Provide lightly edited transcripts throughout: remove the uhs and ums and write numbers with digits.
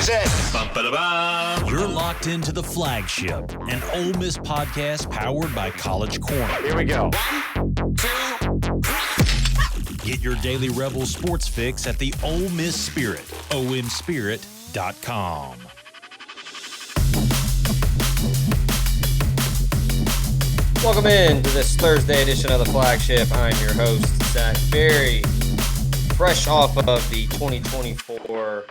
is it? You're locked into the Flagship, an Ole Miss podcast powered by College Corner. Here we go. 1, 2, 3. Get your daily Rebels sports fix at the Ole Miss Spirit, omspirit.com. Welcome in to this Thursday edition of the Flagship. I'm your host, Zach Berry. Fresh off of the 2024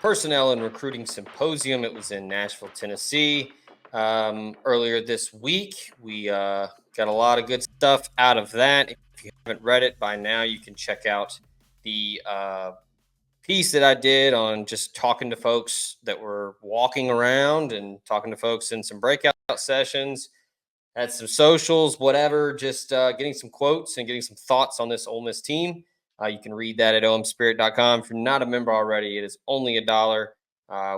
Personnel and Recruiting Symposium. It was in Nashville, Tennessee. Earlier this week, we got a lot of good stuff out of that. If you haven't read it by now, you can check out the piece that I did on just talking to folks that were walking around and talking to folks in some breakout sessions. Had some socials, whatever, just getting some quotes and getting some thoughts on this Ole Miss team. You can read that at omspirit.com. If you're not a member already, it is only $1.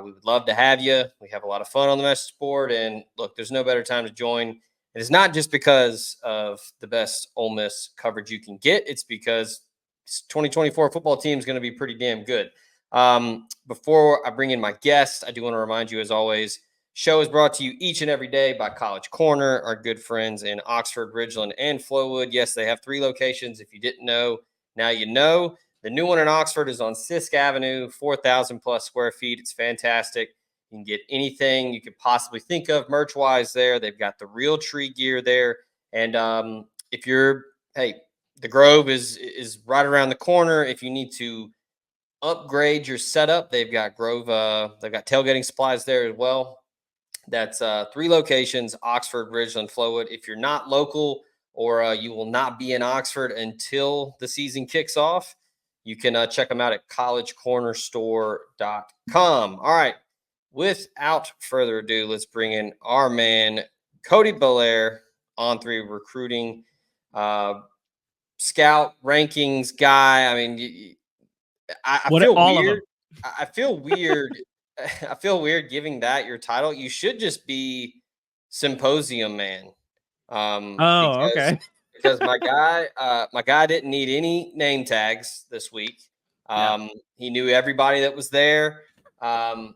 We would love to have you. We have a lot of fun on the message board. And look, there's no better time to join. It's not just because of the best Ole Miss coverage you can get. It's because this 2024 football team is going to be pretty damn good. Before I bring in my guest, I do want to remind you, as always, show is brought to you each and every day by College Corner, our good friends in Oxford, Ridgeland, and Flowood. Yes, they have 3 locations. If you didn't know, now you know. The new one in Oxford is on Sisk Avenue, 4,000 plus square feet. It's fantastic. You can get anything you could possibly think of merch-wise there. They've got the real tree gear there. And if you're, the Grove is right around the corner. If you need to upgrade your setup, they've got Grove. They've got tailgating supplies there as well. That's 3 locations, Oxford, Ridgeland, Flowood. If you're not local or you will not be in Oxford until the season kicks off, you can check them out at collegecornerstore.com. All right, without further ado, let's bring in our man, Cody Bellaire, On3 recruiting, scout rankings guy. I mean, I feel weird. I feel weird. I feel weird giving that your title. You should just be Symposium Man. Okay. Because my guy didn't need any name tags this week. He knew everybody that was there. And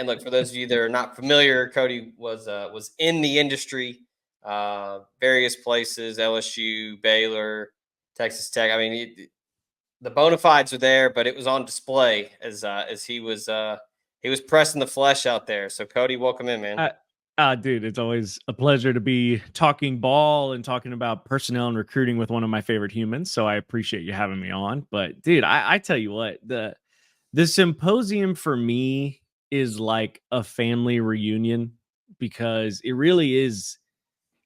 look, for those of you that are not familiar, Cody was in the industry, various places, LSU, Baylor, Texas Tech. I mean, the bona fides were there, but it was on display as he was pressing the flesh out there. So, Cody, welcome in, man. Dude, it's always a pleasure to be talking ball and talking about personnel and recruiting with one of my favorite humans. So I appreciate you having me on. But, dude, I tell you what, the symposium for me is like a family reunion because it really is.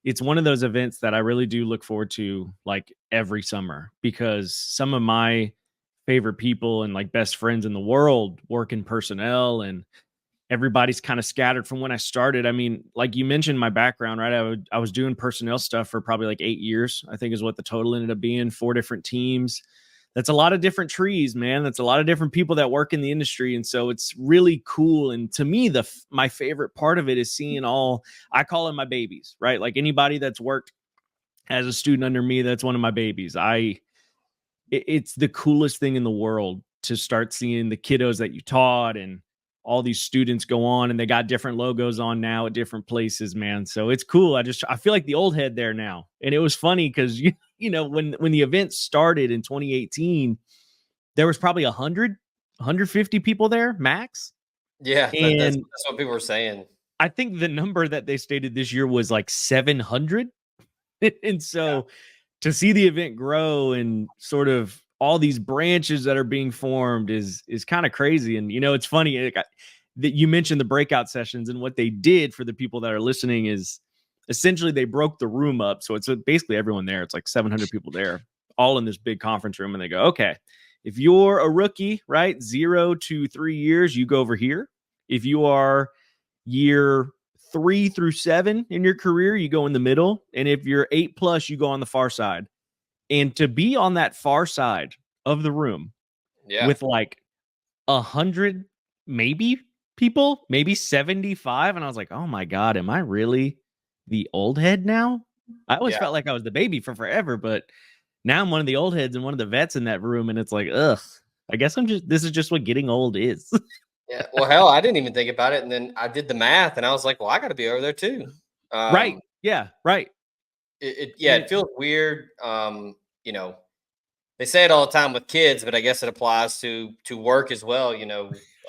It's one of those events that I really do look forward to like every summer because some of my favorite people and like best friends in the world work in personnel and everybody's kind of scattered from when I started. I mean, like you mentioned my background, right? I was doing personnel stuff for probably like 8 years, I think is what the total ended up being, 4 different teams. That's a lot of different trees, man. That's a lot of different people that work in the industry. And so it's really cool. And to me, my favorite part of it is seeing I call them my babies, right? Like anybody that's worked as a student under me, that's one of my babies. It's the coolest thing in the world to start seeing the kiddos that you taught and all these students go on and they got different logos on now at different places, man. So it's cool. I feel like the old head there now. And it was funny because, you know, when the event started in 2018, there was probably 150 people there max. Yeah. And that's what people were saying. I think the number that they stated this year was like 700. And so to see the event grow and sort of all these branches that are being formed is kind of crazy. And, you know, it's funny that you mentioned the breakout sessions, and what they did for the people that are listening is essentially they broke the room up. So it's basically everyone there. It's like 700 people there, all in this big conference room. And they go, okay, if you're a rookie, right, 0 to 3 years, you go over here. If you are year 3 through 7 in your career, you go in the middle. And if you're 8+, you go on the far side. And to be on that far side of the room with like 100 maybe people, maybe 75. And I was like, oh my God, am I really the old head now? I always felt like I was the baby for forever, but now I'm one of the old heads and one of the vets in that room. And it's like, ugh, I guess this is just what getting old is. Yeah. Well, hell, I didn't even think about it. And then I did the math and I was like, well, I got to be over there too. Right. Um, Yeah. Right. yeah, And it feels weird. You know, they say it all the time with kids, but I guess it applies to work as well.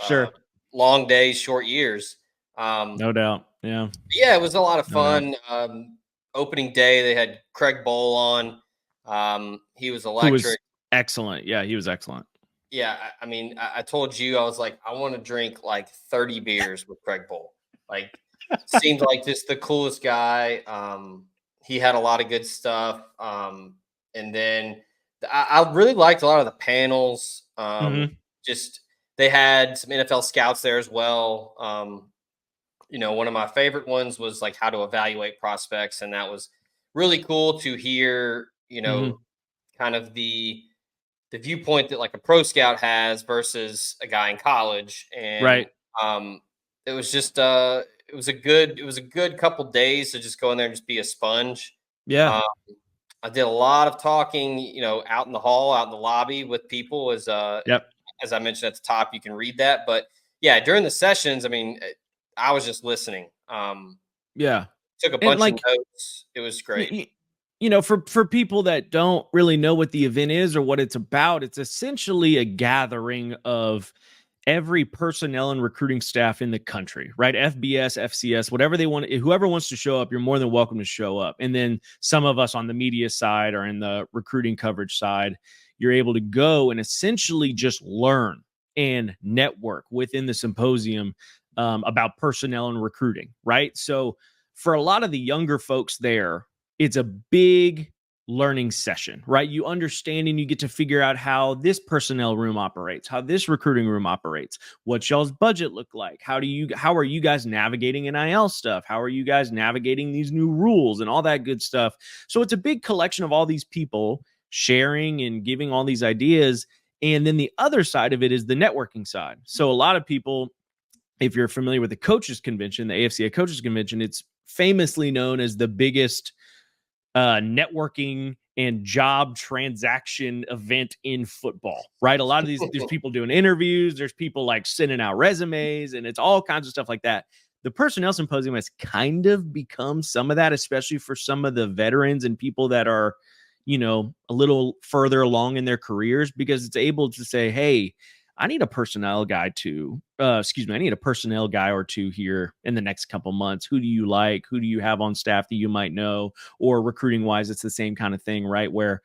sure. Long days, short years. No doubt. Yeah. Yeah, it was a lot of No doubt. fun. Opening day, they had Craig Bowl on. He was Who was electric. excellent. Yeah. He was excellent. Yeah, I mean, I told you, I was like, I want to drink like 30 beers with Craig Bowl. Like, seemed like just the coolest guy. He had a lot of good stuff. And then I really liked a lot of the panels. Hmm. Just they had some NFL scouts there as well. One of my favorite ones was like how to evaluate prospects, and that was really cool to hear. Hmm. Kind of the viewpoint that like a pro scout has versus a guy in college, and Right. um, it was just it was a good couple days to just go in there and just be a sponge. Yeah. Um, I did a lot of talking, out in the hall, out in the lobby with people. Yep. As I mentioned at the top, you can read that. But yeah, during the sessions, I mean, I was just listening. Yeah. Took a And bunch of like, notes. It was great. for people that don't really know what the event is or what it's about, it's essentially a gathering of every personnel and recruiting staff in the country, right? FBS, FCS, whatever they want, whoever wants to show up, you're more than welcome to show up. And then some of us on the media side or in the recruiting coverage side, you're able to go and essentially just learn and network within the symposium about personnel and recruiting, right? So for a lot of the younger folks there, it's a big learning session, right? You understand and you get to figure out how this personnel room operates, how this recruiting room operates, what y'all's budget look like, how are you guys navigating NIL stuff, how are you guys navigating these new rules and all that good stuff. So it's a big collection of all these people sharing and giving all these ideas. And then the other side of it is the networking side. So a lot of people, if you're familiar with the coaches convention, the AFCA coaches convention, it's famously known as the biggest networking and job transaction event in football, right? A lot of there's people doing interviews, there's people like sending out resumes, and it's all kinds of stuff like that. The personnel symposium has kind of become some of that, especially for some of the veterans and people that are, a little further along in their careers, because it's able to say, hey, I need a personnel guy I need a personnel guy or two here in the next couple months. Who do you like? Who do you have on staff that you might know? Or recruiting wise, it's the same kind of thing, right? Where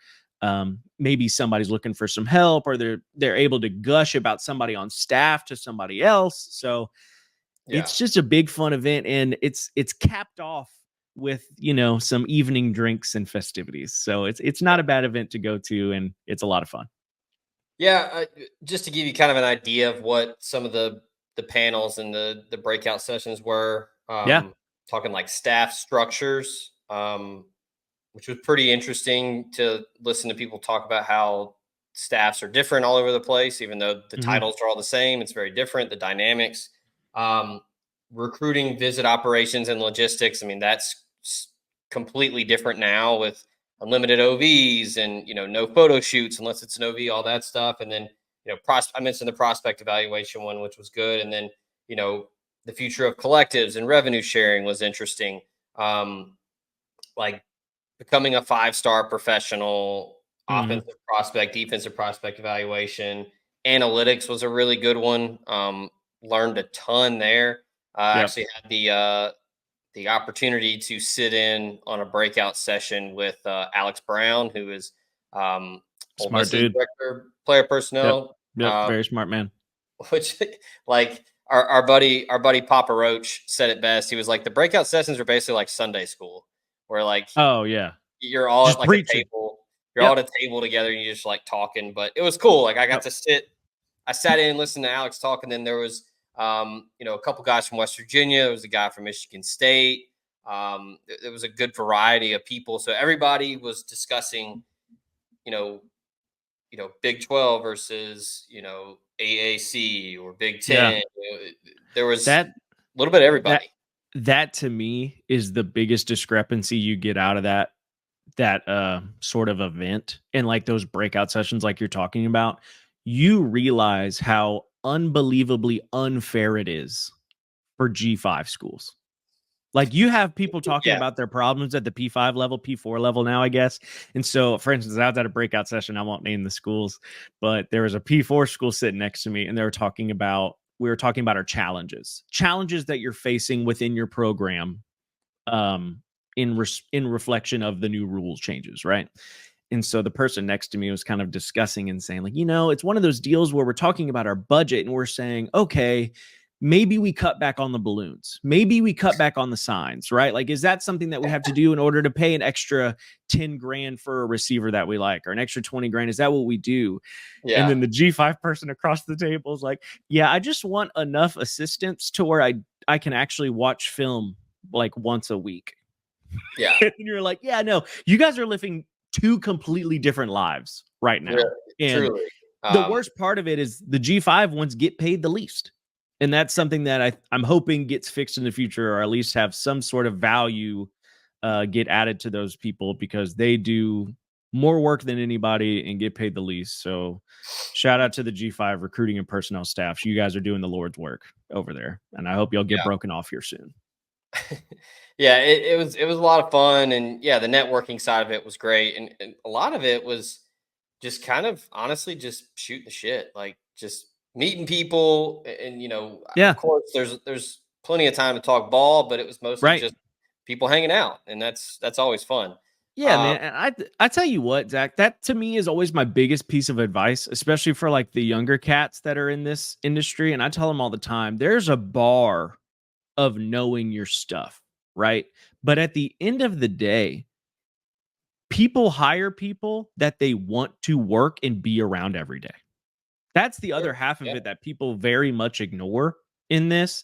maybe somebody's looking for some help, or they're able to gush about somebody on staff to somebody else. So Yeah. it's just a big fun event, and it's capped off with some evening drinks and festivities. So it's not a bad event to go to, and it's a lot of fun. Yeah, just to give you kind of an idea of what some of the panels and the breakout sessions were, Yeah. talking like staff structures, which was pretty interesting to listen to people talk about how staffs are different all over the place, even though the Hmm. titles are all the same. It's very different, the dynamics, um, recruiting, visit operations, and logistics. I mean, that's completely different now with unlimited OVs and no photo shoots unless it's an OV, all that stuff. And then I mentioned the prospect evaluation one, which was good, and then you know the future of collectives and revenue sharing was interesting. Like becoming a 5-star professional, Hmm. offensive prospect, defensive prospect evaluation, analytics was a really good one. Learned a ton there. I Yep. actually had the opportunity to sit in on a breakout session with Alex Brown, who is Ole Smart Miss's dude. director of player Yep. personnel, Yep. Very smart man. which like our buddy Papa Roach said it best. He was like, the breakout sessions are basically like Sunday school, where like Oh yeah. you're all at Just like a preaching. table, you're all Yep. at a table together, and you're just like talking. But it was cool. Like Yep. I sat in and listened to Alex talk, and then there was a couple guys from West Virginia. There was a guy from Michigan State. There was a good variety of people. So everybody was discussing, you know, Big 12 versus, AAC or Big Yeah. 10. There was That a little bit of that everybody. that to me is the biggest discrepancy you get out of that sort of event, and like those breakout sessions like you're talking about. You realize how unbelievably unfair it is for G5 schools. Like, you have people talking about their problems at the P5 level, P4 level now, I guess. And so, for instance, I was at a breakout session. I won't name the schools, but there was a P4 school sitting next to me, and we were talking about our challenges that you're facing within your program, in reflection of the new rules changes, right? And so the person next to me was kind of discussing and saying, like, it's one of those deals where we're talking about our budget and we're saying, okay, maybe we cut back on the balloons. Maybe we cut back on the signs, right? Like, is that something that we have to do in order to pay an extra 10 grand for a receiver that we like, or an extra 20 grand? Is that what we do? Yeah. And then the G5 person across the table is like, yeah, I just want enough assistance to where I can actually watch film like once a week. Yeah. And you're like, yeah, no, you guys are living two completely different lives right now. Really, and truly. The worst part of it is the G5 ones get paid the least. And that's something that I'm hoping gets fixed in the future, or at least have some sort of value get added to those people, because they do more work than anybody and get paid the least. So shout out to the G5 recruiting and personnel staff. You guys are doing the Lord's work over there. And I hope you'll get broken off here soon. Yeah, it was a lot of fun. And yeah, the networking side of it was great. And a lot of it was just kind of honestly just shooting the shit, like just meeting people. And of course there's plenty of time to talk ball, but it was mostly just people hanging out, and that's always fun. Yeah, man. And I tell you what, Zach, that to me is always my biggest piece of advice, especially for like the younger cats that are in this industry. And I tell them all the time, there's a bar of knowing your stuff, right? But at the end of the day, people hire people that they want to work and be around every day. That's the other half of it that people very much ignore in this.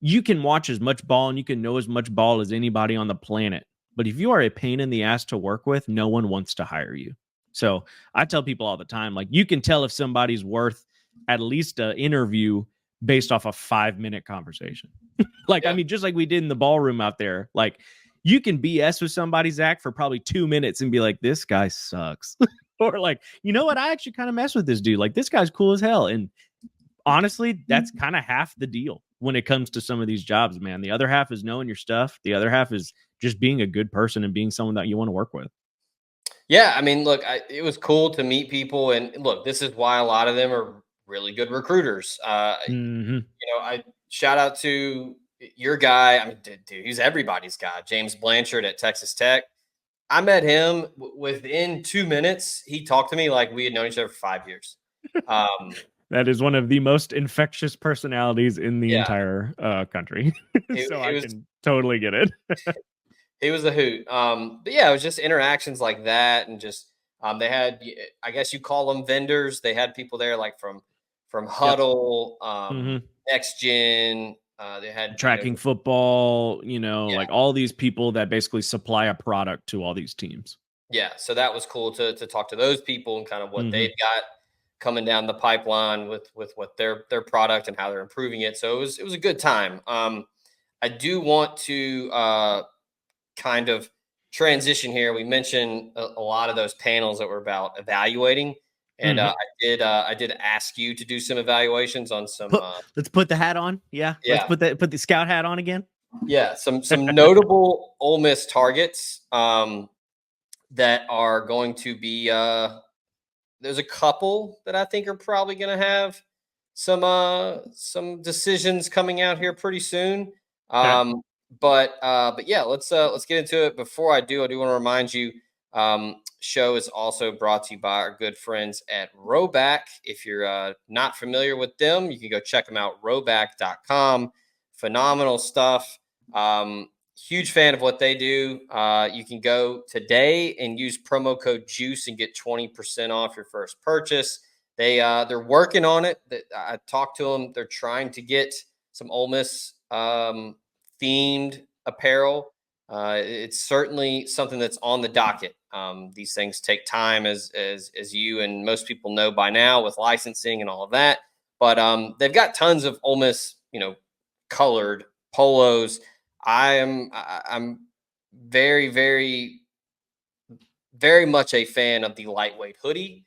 You can watch as much ball and you can know as much ball as anybody on the planet, but if you are a pain in the ass to work with, no one wants to hire you. So I tell people all the time, like, you can tell if somebody's worth at least an interview based off a 5-minute conversation. I mean, just like we did in the ballroom out there, like, you can BS with somebody, Zach, for probably 2 minutes and be like, this guy sucks. Or like, you know what? I actually kind of mess with this dude. Like, this guy's cool as hell. And honestly, that's kind of half the deal when it comes to some of these jobs, man. The other half is knowing your stuff. The other half is just being a good person and being someone that you want to work with. Yeah. I mean, look, it was cool to meet people. And look, this is why a lot of them are really good recruiters. I shout out to your guy. I mean, dude, he's everybody's guy. James Blanchard at Texas Tech. I met him within 2 minutes. He talked to me like we had known each other for 5 years. That is one of the most infectious personalities in the entire country. So I can totally get it. He was a hoot. But yeah, it was just interactions like that. And just, they had, I guess you call them vendors. They had people there like from Huddle, Next Gen. They had tracking football, like all these people that basically supply a product to all these teams. Yeah. So that was cool to talk to those people and kind of what they've got coming down the pipeline with what their product and how they're improving it. So it was a good time. I do want to kind of transition here. We mentioned a lot of those panels that were about evaluating. And I did ask you to do some evaluations on some. Let's put the hat on. Yeah. Let's put the scout hat on again. Yeah, some notable Ole Miss targets that are going to be. There's a couple that I think are probably going to have some decisions coming out here pretty soon. Okay. But yeah, let's get into it. Before I do want to remind you. Show is also brought to you by our good friends at Rowback. If you're not familiar with them, you can go check them out, rowback.com. Phenomenal stuff. Huge fan of what they do. You can go today and use promo code JUICE and get 20% off your first purchase. They're working on it. I talked to them. They're trying to get some Ole Miss themed apparel. It's certainly something that's on the docket. These things take time, as you and most people know by now, with licensing and all of that. But they've got tons of Ole Miss, colored polos. I'm very, very, very much a fan of the lightweight hoodie.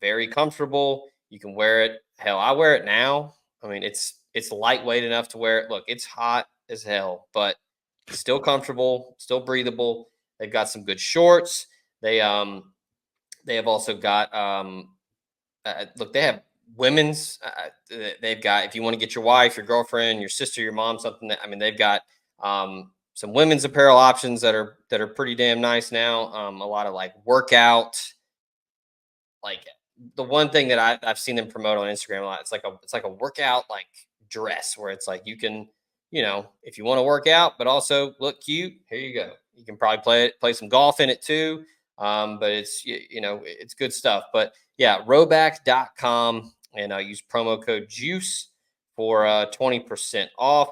Very comfortable. You can wear it hell, I wear it now. I mean, it's lightweight enough to wear it. Look, it's hot as hell, but still comfortable, still breathable. They've got some good shorts. They have also got look, they have women's. They've got, if you want to get your wife, your girlfriend, your sister, your mom something. That, I mean, they've got some women's apparel options that are pretty damn nice now. A lot of like workout, like the one thing that I've seen them promote on Instagram a lot. It's like a workout like dress where it's like you can, if you want to work out but also look cute, here you go. You can probably play some golf in it too. But it's it's good stuff. But yeah, roback.com and use promo code JUICE for 20% off.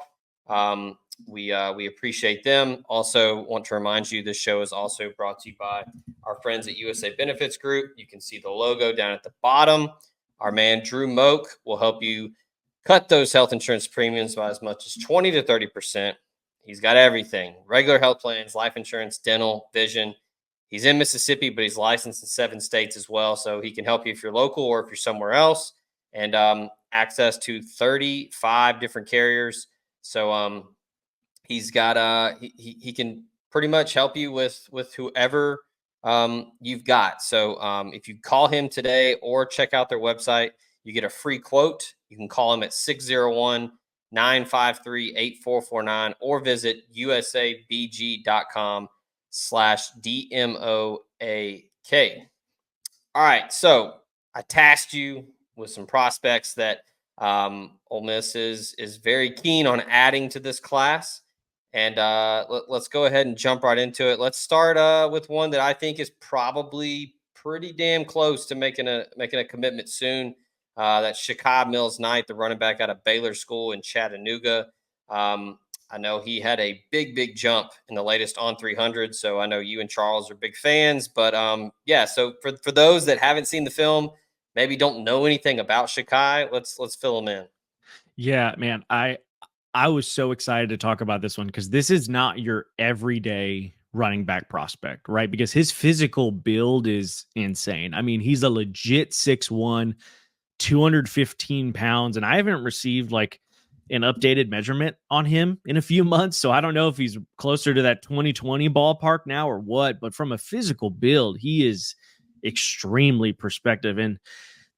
We appreciate them. Also, want to remind you this show is also brought to you by our friends at USA Benefits Group. You can see the logo down at the bottom. Our man Drew Moak will help you cut those health insurance premiums by as much as 20 to 30%. He's got everything: regular health plans, life insurance, dental, vision. He's in Mississippi, but he's licensed in 7 states as well. So he can help you if you're local or if you're somewhere else. And access to 35 different carriers. So he's got he can pretty much help you with whoever you've got. So if you call him today or check out their website, you get a free quote. You can call him at 601-953-8449 or visit usabg.com/DMOAK. All right. So I tasked you with some prospects that Ole Miss is very keen on adding to this class. And let's go ahead and jump right into it. Let's start with one that I think is probably pretty damn close to making a commitment soon. That's Shakai Mills-Knight, the running back out of Baylor School in Chattanooga. I know he had a big jump in the latest on 300. So I know you and Charles are big fans. But yeah, so for those that haven't seen the film, maybe don't know anything about Shakai, let's fill them in. Yeah, man. I was so excited to talk about this one because this is not your everyday running back prospect, right? Because his physical build is insane. I mean, he's a legit 6'1", 215 pounds, and I haven't received like an updated measurement on him in a few months. So I don't know if he's closer to that 2020 ballpark now or what, but from a physical build, he is extremely perspective. And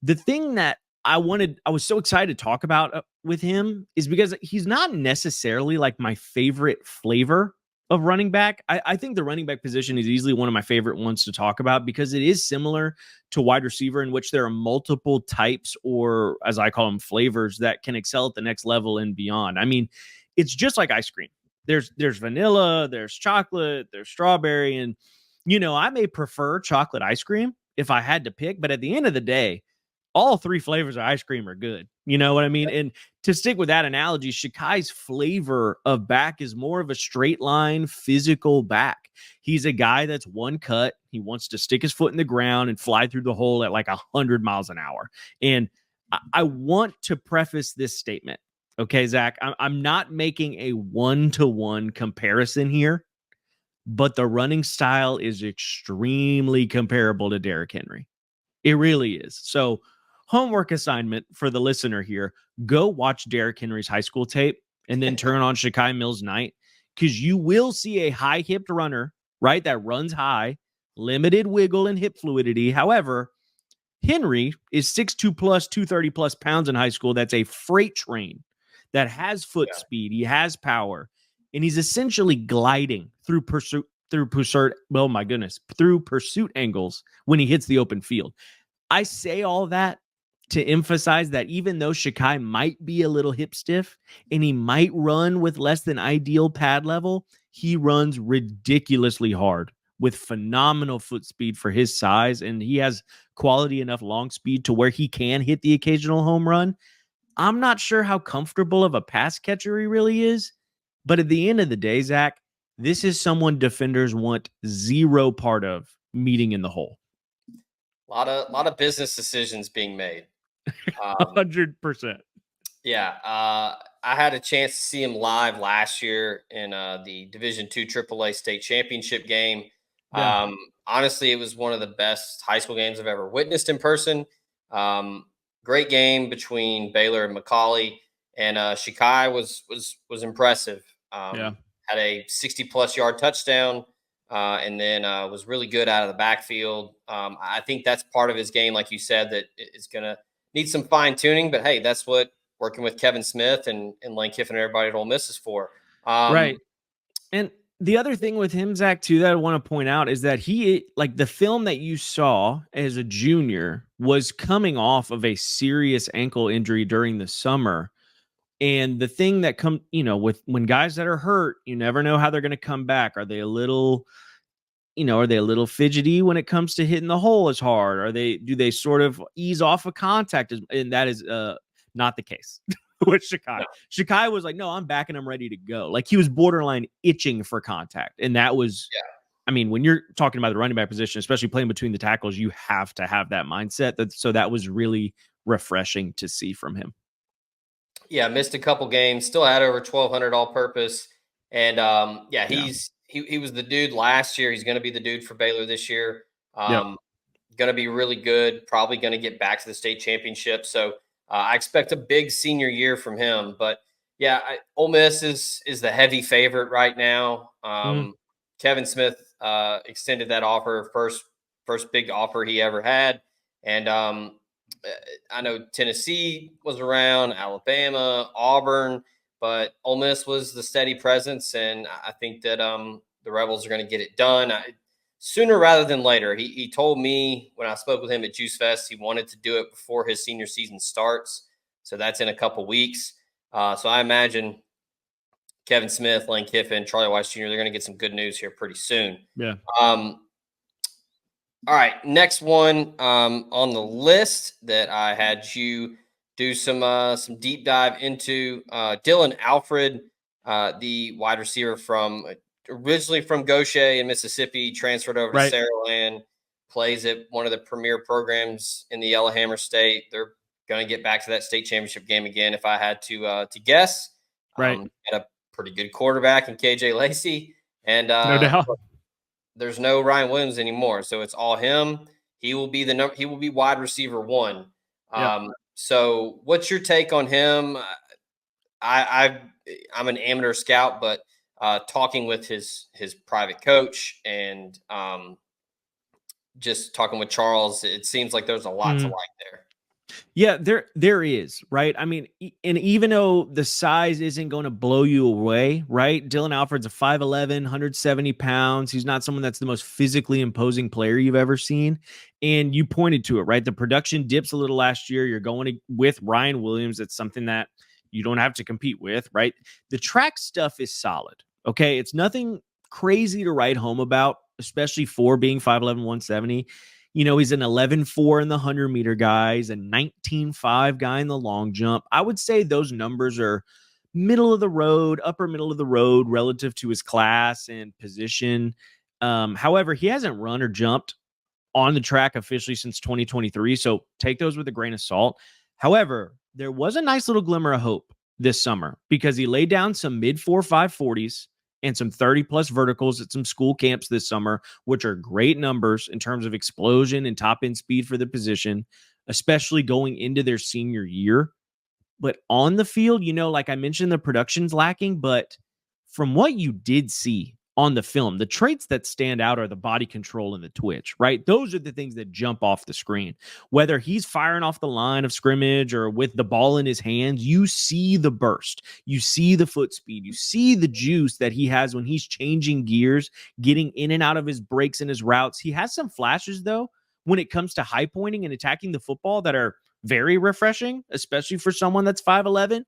the thing that I was so excited to talk about with him is because he's not necessarily like my favorite flavor of running back. I think the running back position is easily one of my favorite ones to talk about because it is similar to wide receiver, in which there are multiple types, or as I call them, flavors that can excel at the next level and beyond. I mean, it's just like ice cream. There's vanilla, there's chocolate, there's strawberry, and I may prefer chocolate ice cream if I had to pick, but at the end of the day, all 3 flavors of ice cream are good. You know what I mean? And to stick with that analogy, Shakai's flavor of back is more of a straight line physical back. He's a guy that's one cut. He wants to stick his foot in the ground and fly through the hole at like 100 miles an hour. And I want to preface this statement. Okay, Zach, I'm not making a 1-to-1 comparison here, but the running style is extremely comparable to Derrick Henry. It really is. So, homework assignment for the listener here: go watch Derrick Henry's high school tape and then turn on Shakai Mills-Knight, because you will see a high-hipped runner, right, that runs high, limited wiggle and hip fluidity. However, Henry is 6'2 plus, 230 plus pounds in high school. That's a freight train that has foot speed. He has power, and he's essentially gliding through pursuit angles when he hits the open field. I say all that to emphasize that even though Shakai might be a little hip stiff and he might run with less than ideal pad level, he runs ridiculously hard with phenomenal foot speed for his size, and he has quality enough long speed to where he can hit the occasional home run. I'm not sure how comfortable of a pass catcher he really is, but at the end of the day, Zach, this is someone defenders want zero part of meeting in the hole. A lot of business decisions being made. 100%. Yeah. I had a chance to see him live last year in the Division II AAA state championship game. Honestly, it was one of the best high school games I've ever witnessed in person. great game between Baylor and McCauley, and Shikai was impressive. Yeah. Had a 60-plus yard touchdown, and then was really good out of the backfield. I think that's part of his game, like you said, that is going to need some fine tuning. But hey, that's what working with Kevin Smith and Lane Kiffin and everybody at Ole Miss is for. Right. And the other thing with him, Zach, too, that I want to point out is that he, like the film that you saw as a junior, was coming off of a serious ankle injury during the summer. And the thing that with when guys that are hurt, you never know how they're going to come back. Are they a little fidgety when it comes to hitting the hole as hard? Do they sort of ease off of contact? And that is not the case with Shikai. Shikai was like, no, I'm back and I'm ready to go. Like he was borderline itching for contact. And that was, I mean, when you're talking about the running back position, especially playing between the tackles, you have to have that mindset. So that was really refreshing to see from him. Yeah, missed a couple games, still had over 1,200 all-purpose. And, he was the dude last year. He's going to be the dude for Baylor this year. Going to be really good, probably going to get back to the state championship. So I expect a big senior year from him. But, Ole Miss is the heavy favorite right now. Kevin Smith extended that offer, first big offer he ever had. And I know Tennessee was around, Alabama, Auburn, but Ole Miss was the steady presence, and I think that the Rebels are going to get it done sooner rather than later. He told me when I spoke with him at Juice Fest, he wanted to do it before his senior season starts, so that's in a couple weeks. So I imagine Kevin Smith, Lane Kiffin, Charlie Weiss Jr., they're going to get some good news here pretty soon. Yeah. All right, next one on the list that I had you do some deep dive into, Dylan Alfred, the wide receiver originally from Gaucher in Mississippi, transferred over to Saraland, plays at one of the premier programs in the Yellowhammer State. They're going to get back to that state championship game again, if I had to guess. Right. Had a pretty good quarterback in KJ Lacey, and no doubt. There's no Ryan Williams anymore, so it's all him. He will be he will be wide receiver 1. So what's your take on him? I'm an amateur scout, but talking with his private coach and just talking with Charles, it seems like there's a lot to like there. Yeah, there is, right? I mean, and even though the size isn't going to blow you away, right? Dylan Alfred's a 5'11", 170 pounds. He's not someone that's the most physically imposing player you've ever seen. And you pointed to it, right? The production dips a little last year. You're going with Ryan Williams. It's something that you don't have to compete with, right? The track stuff is solid, okay? It's nothing crazy to write home about, especially for being 5'11", 170. You know, he's an 11.4 in the 100-meter guy. He's a 19.5 guy in the long jump. I would say those numbers are middle of the road, upper middle of the road relative to his class and position. However, he hasn't run or jumped on the track officially since 2023, so take those with a grain of salt. However, there was a nice little glimmer of hope this summer because he laid down some mid-4.5 40s and some 30-plus verticals at some school camps this summer, which are great numbers in terms of explosion and top-end speed for the position, especially going into their senior year. But on the field, you know, like I mentioned, the production's lacking, but from what you did see on the film, the traits that stand out are the body control and the twitch, right? Those are the things that jump off the screen. Whether he's firing off the line of scrimmage or with the ball in his hands, you see the burst, you see the foot speed, you see the juice that he has when he's changing gears, getting in and out of his breaks and his routes. He has some flashes, though, when it comes to high pointing and attacking the football that are very refreshing, especially for someone that's 5'11".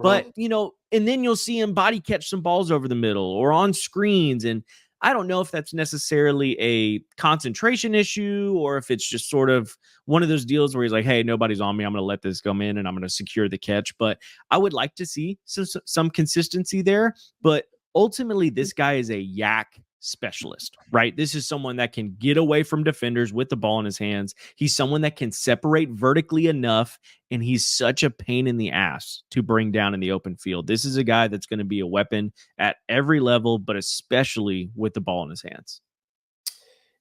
But, you know, and then you'll see him body catch some balls over the middle or on screens. And I don't know if that's necessarily a concentration issue or if it's just sort of one of those deals where he's like, hey, nobody's on me. I'm going to let this go in and I'm going to secure the catch. But I would like to see some consistency there. But ultimately, this guy is a yak specialist, right? This is someone that can get away from defenders with the ball in his hands. He's someone that can separate vertically enough, and he's such a pain in the ass to bring down in the open field. This is a guy that's going to be a weapon at every level, but especially with the ball in his hands.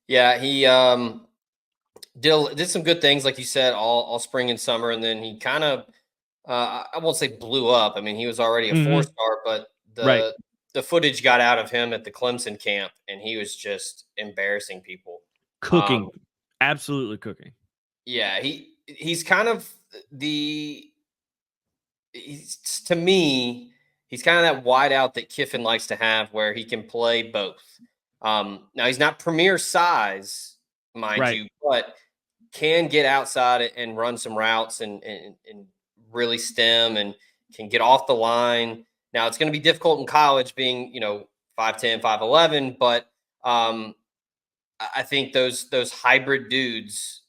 Yeah, did some good things, like you said, all spring and summer, and then he kind of I won't say blew up. I mean, he was already a Hmm. 4-star, but Right. the footage got out of him at the Clemson camp, and he was just embarrassing people. Um, Cooking. Absolutely cooking. yeah, he's kind of the he's to me, he's kind of that wide out that Kiffin likes to have, where he can play both. Now he's not premier size, mind Right. you, but can get outside and run some routes and really stem and can get off the line. Now it's going to be difficult in college, being 5'10", 5'11", but I think those hybrid dudes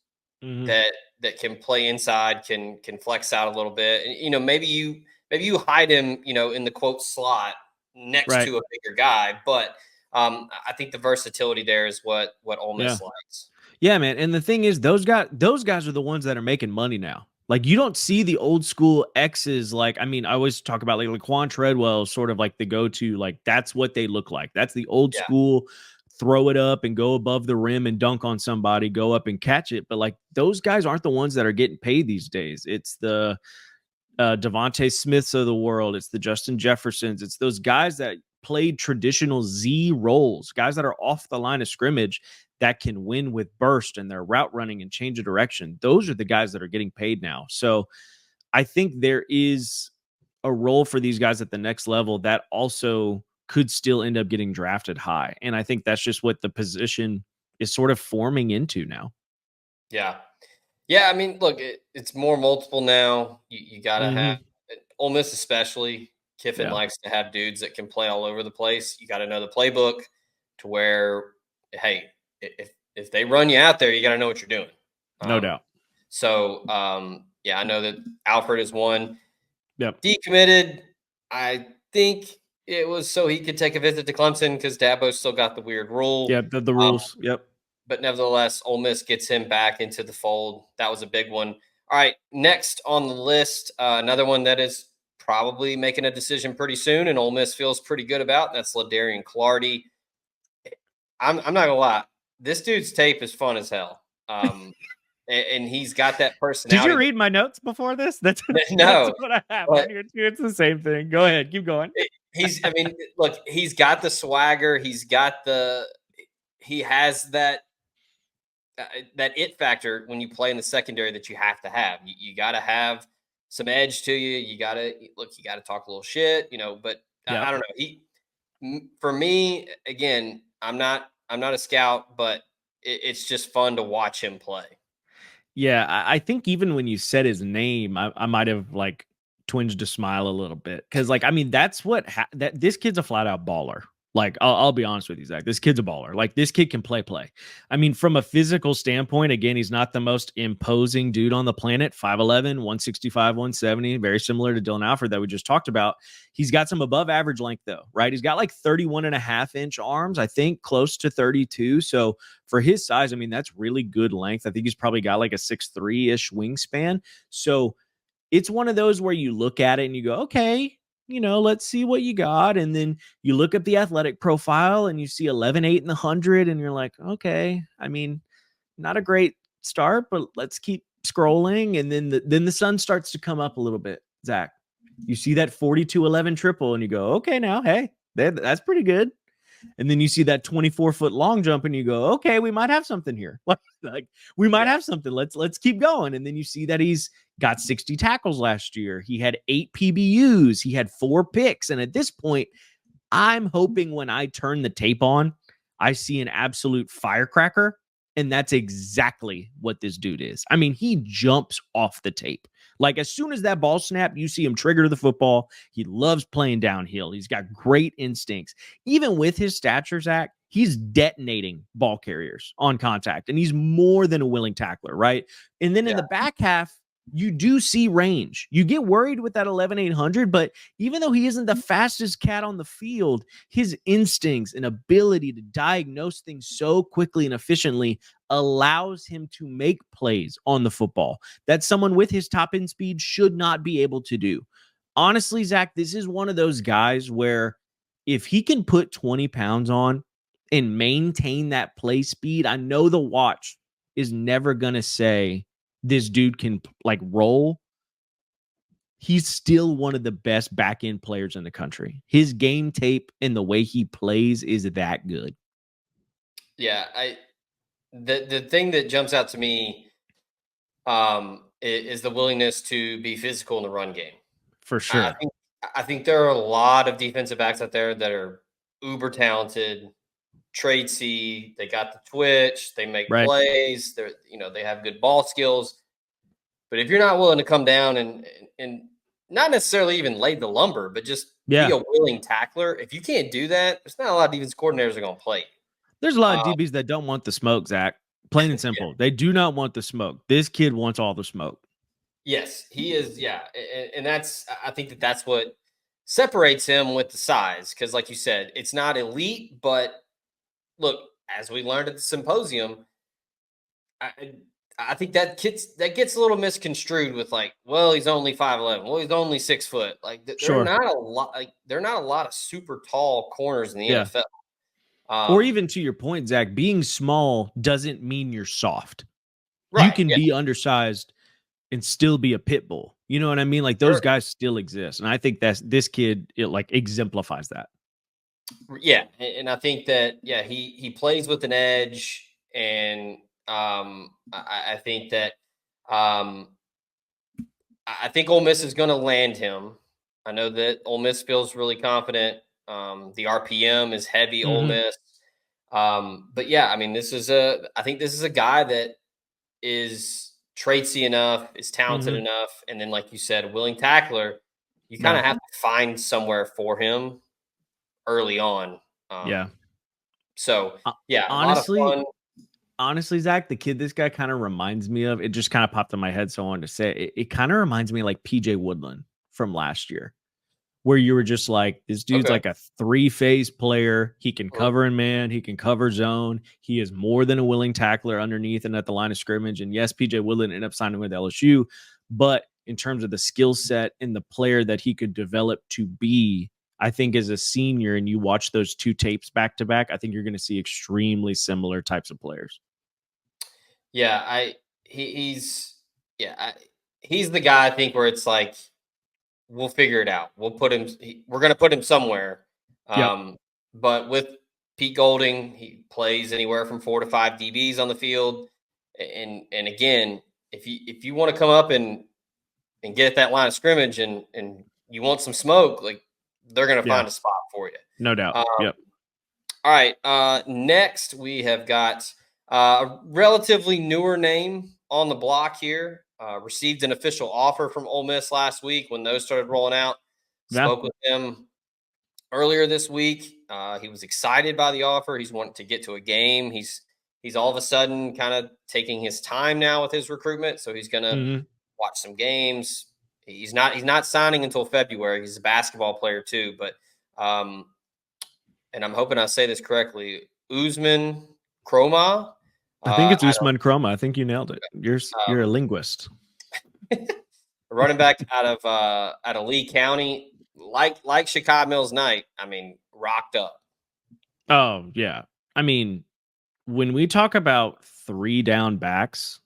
Hmm. that can play inside can flex out a little bit. And maybe you hide him, in the quote slot next Right. to a bigger guy, but I think the versatility there is what Ole Yeah. Miss likes. Yeah, man. And the thing is, those guys are the ones that are making money now. Like you don't see the old school X's. Like, I mean, I always talk about like Laquan Treadwell, sort of like the go-to, like that's what they look like. That's the old Yeah, school throw it up and go above the rim and dunk on somebody, go up and catch it. But like those guys aren't the ones that are getting paid these days. It's the Devontae Smiths of the world. It's the Justin Jeffersons. It's those guys that played traditional Z roles, guys that are off the line of scrimmage that can win with burst and their route running and change of direction. Those are the guys that are getting paid now. So I think there is a role for these guys at the next level that also could still end up getting drafted high. And I think that's just what the position is sort of forming into now. yeah. Yeah, I mean, look, it's more multiple now. You got to have Hmm. Ole Miss, especially. Kiffin Yeah, likes to have dudes that can play all over the place. You got to know the playbook to where, hey, if they run you out there, you got to know what you're doing. no Um, doubt. yeah, I know that Alfred is one. Yep. Decommitted. I think it was so he could take a visit to Clemson because Dabo still got the weird rule. Yep. The Um, rules. Yep. but nevertheless, Ole Miss gets him back into the fold. That was a big one. All right, next on the list, another one that is probably making a decision pretty soon, and Ole Miss feels pretty good about, and that's Ladarian Clardy. I'm not gonna lie, this dude's tape is fun as hell, and he's got that Did you personality. read my notes before this? That's that's No, what I have on but here too. It's the same thing. Go ahead, keep going. I mean, look, he's got the swagger. He has that it factor when you play in the secondary that you have to have. You got to have some edge to you. You got to look. You got to talk a little shit, But I Yep. don't know. For me, again, I'm not a scout, but it's just fun to watch him play. Yeah, I think even when you said his name, I might have like twinged a smile a little bit because, like, I mean, that's what that this kid's a flat out baller. Like, I'll be honest with you, Zach. This kid's a baller. Like, this kid can play. I mean, from a physical standpoint, again, he's not the most imposing dude on the planet. 5'11", 165, 170, very similar to Dylan Alford that we just talked about. He's got some above average length, though, right? He's got like 31.5-inch arms, I think, close to 32. So for his size, I mean, that's really good length. I think he's probably got like a 6'3" ish wingspan. So it's one of those where you look at it and you go, okay, let's see what you got. And then you look at the athletic profile and you see 11.8 in the 100, and you're like, okay, I mean, not a great start, but let's keep scrolling. And then the sun starts to come up a little bit, Zach. You see that 42-11 triple and you go, okay, now, hey, that's pretty good. And then you see that 24-foot long jump and you go, okay, we might have something here. Like we might Yeah, have something. Let's keep going. And then you see that he's got 60 tackles last year. He had 8 PBUs. He had 4 picks. And at this point, I'm hoping when I turn the tape on, I see an absolute firecracker. And that's exactly what this dude is. I mean, he jumps off the tape. Like as soon as that ball snap, you see him trigger the football. He loves playing downhill. He's got great instincts. Even with his stature, Zach, he's detonating ball carriers on contact, and he's more than a willing tackler, right? And then in yeah, the back half, you do see range. You get worried with that 11-800, but even though he isn't the fastest cat on the field, his instincts and ability to diagnose things so quickly and efficiently allows him to make plays on the football that someone with his top end speed should not be able to do. Honestly, Zach, this is one of those guys where if he can put 20 pounds on and maintain that play speed, I know the watch is never going to say this dude can like roll. He's still one of the best back end players in the country. His game tape and the way he plays is that good. Yeah, the thing that jumps out to me is the willingness to be physical in the run game. For sure. I think there are a lot of defensive backs out there that are uber talented, tradesy. They got the twitch. They make plays. They have good ball skills. But if you're not willing to come down and not necessarily even lay the lumber, but just be a willing tackler, if you can't do that, there's not a lot of defense coordinators that are going to play. There's a lot of DBs that don't want the smoke, Zach. Plain and simple. Yeah. They do not want the smoke. This kid wants all the smoke. Yes, he is. Yeah. And I think that's what separates him with the size. Because like you said, it's not elite, but look, as we learned at the symposium, I think that gets a little misconstrued with like, well, he's only 5'11". Well, he's only 6 foot. Like they're not a lot. Like they're not a lot of super tall corners in the NFL. Or even to your point, Zach, being small doesn't mean you're soft. Right, you can be undersized and still be a pit bull. You know what I mean? Like those guys still exist. And I think this kid, it like exemplifies that. Yeah. And I think that, he plays with an edge. And I think that I think Ole Miss is going to land him. I know that Ole Miss feels really confident. The RPM is heavy, Ole Miss. But yeah, I mean, I think this is a guy that is tradesy enough, is talented enough. And then, like you said, a willing tackler, you kind of have to find somewhere for him early on. So yeah, honestly, Zach, the kid this guy kind of reminds me of, it just kind of popped in my head. So I wanted to say it kind of reminds me like PJ Woodland from last year, where you were just like, this dude's like a 3-phase player. He can cover in man. He can cover zone. He is more than a willing tackler underneath and at the line of scrimmage. And yes, PJ Woodland ended up signing with LSU. But in terms of the skill set and the player that he could develop to be, I think as a senior, and you watch those two tapes back to back, I think you're going to see extremely similar types of players. Yeah, he's the guy I think where it's like, we'll figure it out. We're going to put him somewhere. But with Pete Golding, he plays anywhere from 4 to 5 DBs on the field. And again, if you want to come up and get at that line of scrimmage and you want some smoke, like they're going to find a spot for you. No doubt. All right. Next we have got a relatively newer name on the block here. Received an official offer from Ole Miss last week when those started rolling out. Spoke with him earlier this week. He was excited by the offer. He's wanting to get to a game. He's all of a sudden kind of taking his time now with his recruitment. So he's going to watch some games. He's not signing until February. He's a basketball player too. But and I'm hoping I say this correctly, Usman Kroma. I think it's Usman Kroma. I think you nailed it. You're a linguist. Running back out of Lee County, like Chicago Mills Knight. I mean, rocked up. Oh yeah. I mean, when we talk about 3 down backs,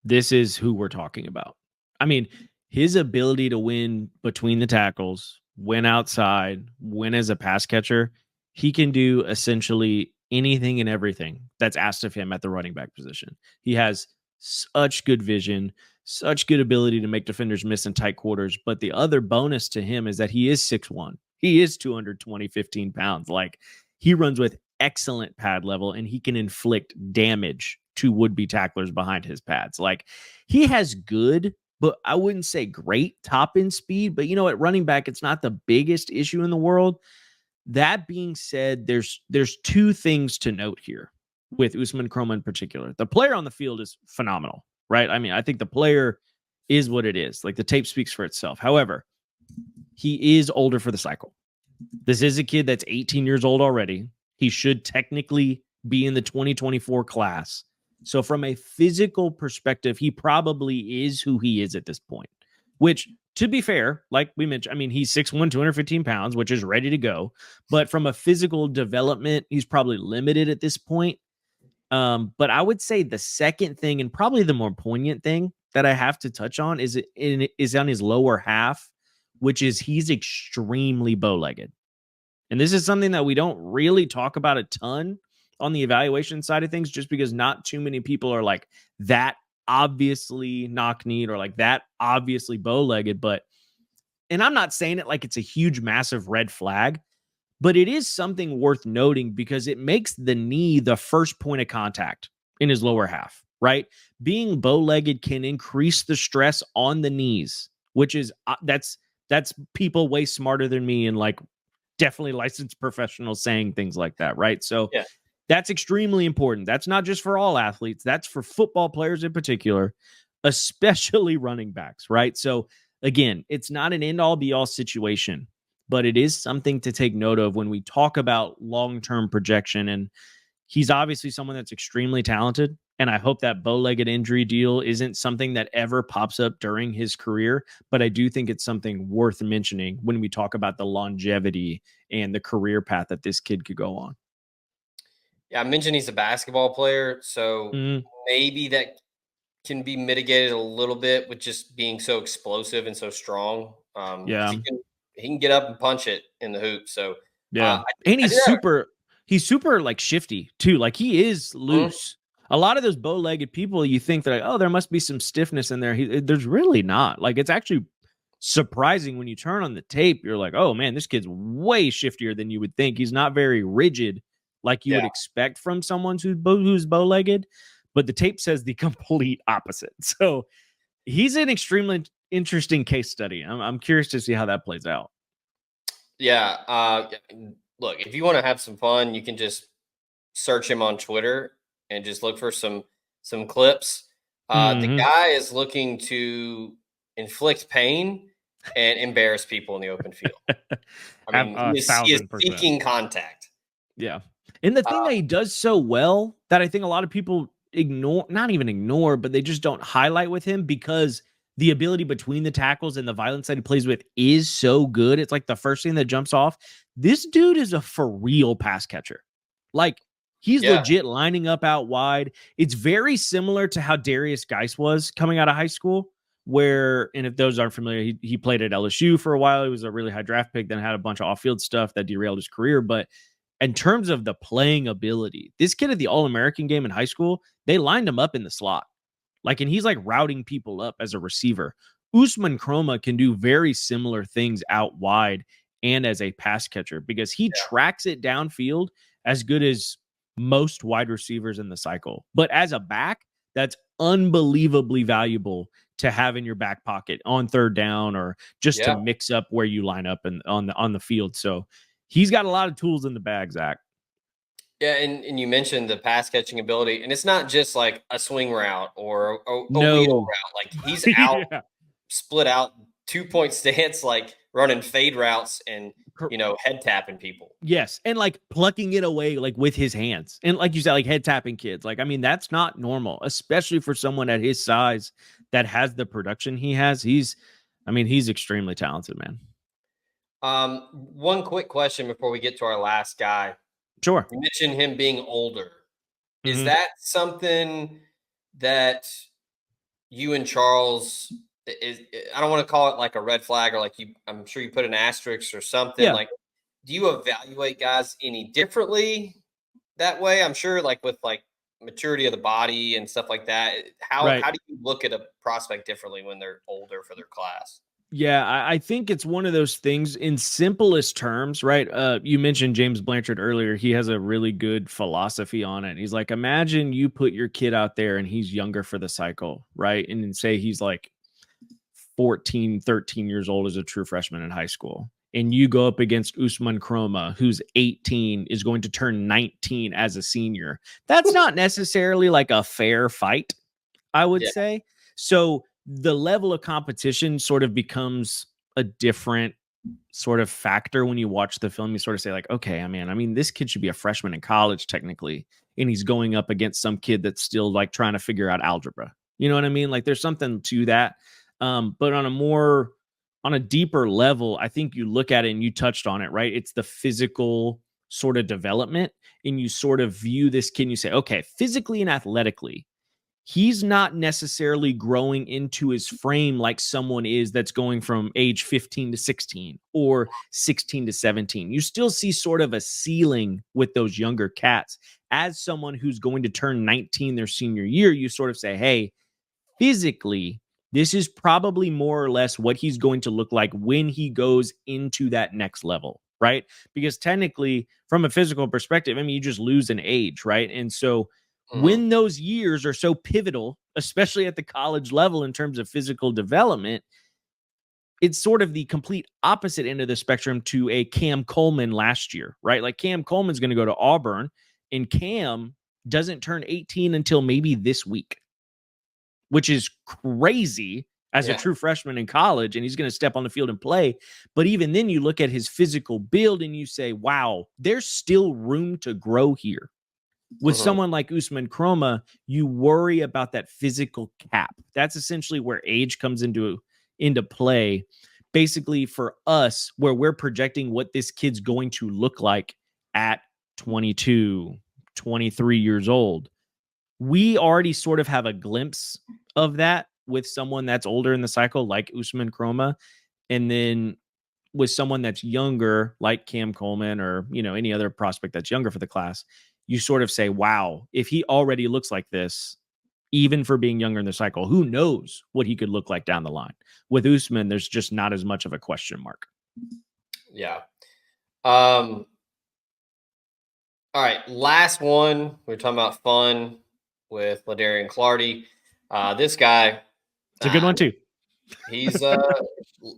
this is who we're talking about. I mean, his ability to win between the tackles, win outside, win as a pass catcher, he can do essentially anything and everything that's asked of him at the running back position. He has such good vision, such good ability to make defenders miss in tight quarters. But the other bonus to him is that he is 6'1". He is 220, 15 pounds. Like, he runs with excellent pad level and he can inflict damage to would-be tacklers behind his pads. Like, he has good, but I wouldn't say great top end speed. But at running back, it's not the biggest issue in the world. That being said, there's 2 things to note here with Usman Kroma in particular. The player on the field is phenomenal, right? I mean, I think the player is what it is. Like, the tape speaks for itself. However, he is older for the cycle. This is a kid that's 18 years old already. He should technically be in the 2024 class. So from a physical perspective, he probably is who he is at this point, which, to be fair, like we mentioned, I mean, he's 6'1", 215 pounds, which is ready to go. But from a physical development, he's probably limited at this point. But I would say the second thing, and probably the more poignant thing that I have to touch on, is on his lower half, which is he's extremely bow-legged. And this is something that we don't really talk about a ton on the evaluation side of things, just because not too many people are like that obviously knock-kneed or like that obviously bow-legged. And I'm not saying it like it's a huge, massive red flag, but it is something worth noting because it makes the knee the first point of contact in his lower half, right? Being bow-legged can increase the stress on the knees, which is that's people way smarter than me and like definitely licensed professionals saying things like that, right? So Yeah. that's extremely important. That's not just for all athletes, that's for football players in particular, especially running backs, right? So again, it's not an end all be all situation, but it is something to take note of when we talk about long-term projection. And he's obviously someone that's extremely talented. And I hope that bow-legged injury deal isn't something that ever pops up during his career. But I do think it's something worth mentioning when we talk about the longevity and the career path that this kid could go on. Yeah, I mentioned he's a basketball player, so maybe that can be mitigated a little bit with just being so explosive and so strong. Yeah. He can get up and punch it in the hoop. So yeah, and he's super like shifty too. Like he is loose. A lot of those bow-legged people, you think that, like, oh, there must be some stiffness in there. There's really not. Like it's actually surprising when you turn on the tape. You're like, oh man, this kid's way shiftier than you would think. He's not very rigid like you would expect from someone who's bow-legged, but the tape says the complete opposite. So he's an extremely interesting case study. I'm curious to see how that plays out. Yeah. Look, if you want to have some fun, you can just search him on Twitter and just look for some clips. The guy is looking to inflict pain and embarrass people in the open field. I mean, he is seeking contact. Yeah. And the thing that he does so well that I think a lot of people not even ignore, but they just don't highlight with him, because the ability between the tackles and the violence that he plays with is so good. It's like the first thing that jumps off. This dude is a for real pass catcher. Like he's legit lining up out wide. It's very similar to how Darius Geis was coming out of high school, where, and if those aren't familiar, he played at LSU for a while. He was a really high draft pick, then had a bunch of off-field stuff that derailed his career. But in terms of the playing ability, this kid at the All-American game in high school, they lined him up in the slot. Like, and he's like routing people up as a receiver. Usman Kroma can do very similar things out wide and as a pass catcher, because he tracks it downfield as good as most wide receivers in the cycle. But as a back, that's unbelievably valuable to have in your back pocket on third down, or just to mix up where you line up and on the field. So he's got a lot of tools in the bag, Zach. Yeah, and you mentioned the pass catching ability, and it's not just like a swing route or a wheel route. Like he's out, split out 2-point stance, like running fade routes and head tapping people. Yes, and like plucking it away like with his hands, and like you said, like head tapping kids. Like, I mean, that's not normal, especially for someone at his size that has the production he has. He's extremely talented, man. One quick question before we get to our last guy. Sure. You mentioned him being older. Is that something that you and Charles I don't want to call it like a red flag, or like I'm sure you put an asterisk or something. Yeah. Like, do you evaluate guys any differently that way? I'm sure, like with like maturity of the body and stuff like that. How do you look at a prospect differently when they're older for their class? Yeah, I think it's one of those things in simplest terms, right? You mentioned James Blanchard earlier. He has a really good philosophy on it. He's like, imagine you put your kid out there and he's younger for the cycle, right? And then say he's like 14, 13 years old as a true freshman in high school. And you go up against Usman Kroma, who's 18, is going to turn 19 as a senior. That's not necessarily like a fair fight, I would say. So the level of competition sort of becomes a different sort of factor when you watch the film. You sort of say like, okay, I mean, this kid should be a freshman in college technically, and he's going up against some kid that's still like trying to figure out algebra. You know what I mean? Like there's something to that. But on a deeper level, I think you look at it and you touched on it, right? It's the physical sort of development, and you sort of view this kid and you say, okay, physically and athletically, he's not necessarily growing into his frame like someone is that's going from age 15 to 16 or 16 to 17. You still see sort of a ceiling with those younger cats. As someone who's going to turn 19 their senior year, you sort of say, hey, physically, this is probably more or less what he's going to look like when he goes into that next level, right? Because technically, from a physical perspective, I mean, you just lose an age, right? And so when those years are so pivotal, especially at the college level in terms of physical development, it's sort of the complete opposite end of the spectrum to a Cam Coleman last year, right? Like Cam Coleman's going to go to Auburn, and Cam doesn't turn 18 until maybe this week, which is crazy as a true freshman in college, and he's going to step on the field and play. But even then, you look at his physical build and you say, wow, there's still room to grow here. With someone like Usman Kroma, you worry about that physical cap. That's essentially where age comes into play. Basically, for us, where we're projecting what this kid's going to look like at 22, 23 years old. We already sort of have a glimpse of that with someone that's older in the cycle, like Usman Kroma. And then with someone that's younger, like Cam Coleman or, any other prospect that's younger for the class, you sort of say, wow, if he already looks like this, even for being younger in the cycle, who knows what he could look like down the line. With Usman, there's just not as much of a question mark. Yeah. All right. Last one. We were talking about fun with Ladarian Clardy. This guy. It's a good one too. He's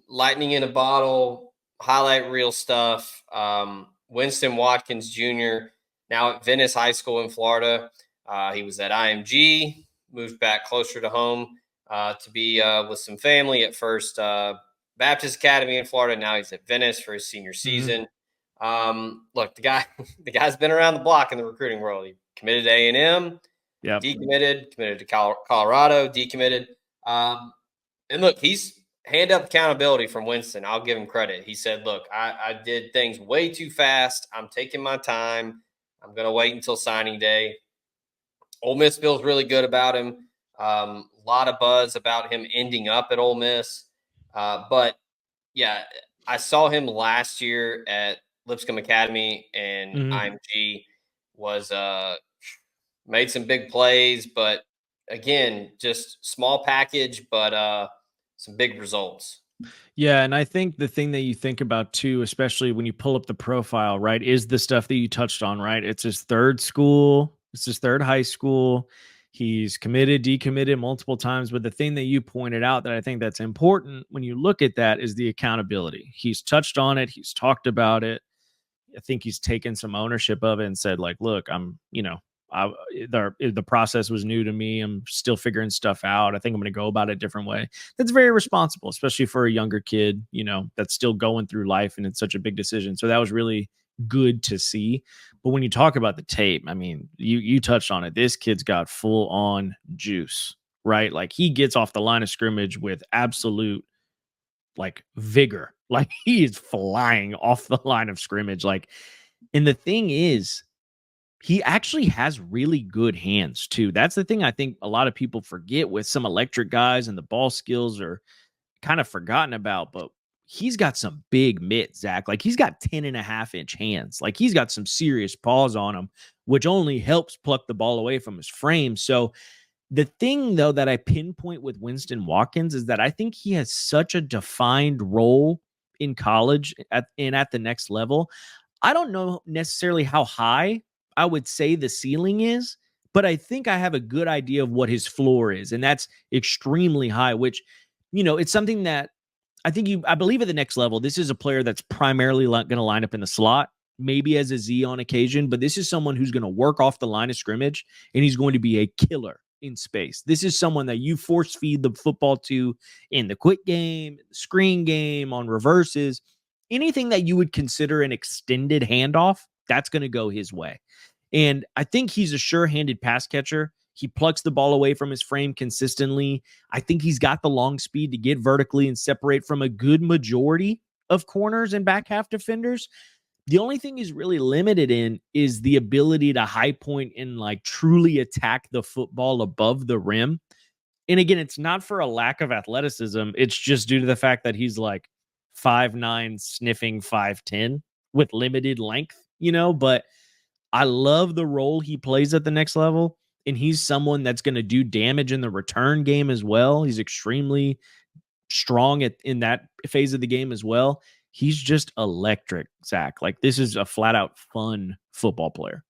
lightning in a bottle, highlight reel stuff. Winston Watkins Jr., now at Venice High School in Florida. He was at IMG, moved back closer to home to be with some family at First Baptist Academy in Florida. Now he's at Venice for his senior season. Look, the guy's been around the block in the recruiting world. He committed to A&M, decommitted, committed to Colorado, decommitted. And look, he's hand up accountability from Winston. I'll give him credit. He said, look, I did things way too fast. I'm taking my time. I'm going to wait until signing day. Ole Miss feels really good about him. A lot of buzz about him ending up at Ole Miss. But, yeah, I saw him last year at Lipscomb Academy, and IMG was made some big plays. But, again, just small package, but some big results. Yeah, and I think the thing that you think about too, especially when you pull up the profile, right, is the stuff that you touched on, right? It's his third school. It's his third high school. He's committed, decommitted multiple times. But the thing that you pointed out that I think that's important when you look at that is the accountability. He's touched on it. He's talked about it. I think he's taken some ownership of it and said, like, look, the process was new to me. I'm still figuring stuff out. I think I'm going to go about it a different way. That's very responsible, especially for a younger kid, that's still going through life, and it's such a big decision. So that was really good to see. But when you talk about the tape, I mean, you touched on it. This kid's got full on juice, right? Like he gets off the line of scrimmage with absolute like vigor. Like he is flying off the line of scrimmage. Like, and the thing is, he actually has really good hands too. That's the thing I think a lot of people forget with some electric guys, and the ball skills are kind of forgotten about, but he's got some big mitts, Zach. Like he's got 10.5-inch hands. Like he's got some serious paws on him, which only helps pluck the ball away from his frame. So the thing though that I pinpoint with Winston Watkins is that I think he has such a defined role in college at the next level. I don't know necessarily how high I would say the ceiling is, but I think I have a good idea of what his floor is. And that's extremely high, which, it's something that I believe at the next level, this is a player that's primarily going to line up in the slot, maybe as a Z on occasion, but this is someone who's going to work off the line of scrimmage, and he's going to be a killer in space. This is someone that you force feed the football to in the quick game, the screen game, on reverses, anything that you would consider an extended handoff, that's going to go his way. And I think he's a sure-handed pass catcher. He plucks the ball away from his frame consistently. I think he's got the long speed to get vertically and separate from a good majority of corners and back half defenders. The only thing he's really limited in is the ability to high point and like truly attack the football above the rim. And again, it's not for a lack of athleticism. It's just due to the fact that he's like 5'9", sniffing 5'10" with limited length, but I love the role he plays at the next level. And he's someone that's going to do damage in the return game as well. He's extremely strong in that phase of the game as well. He's just electric, Zach. Like, this is a flat out fun football player.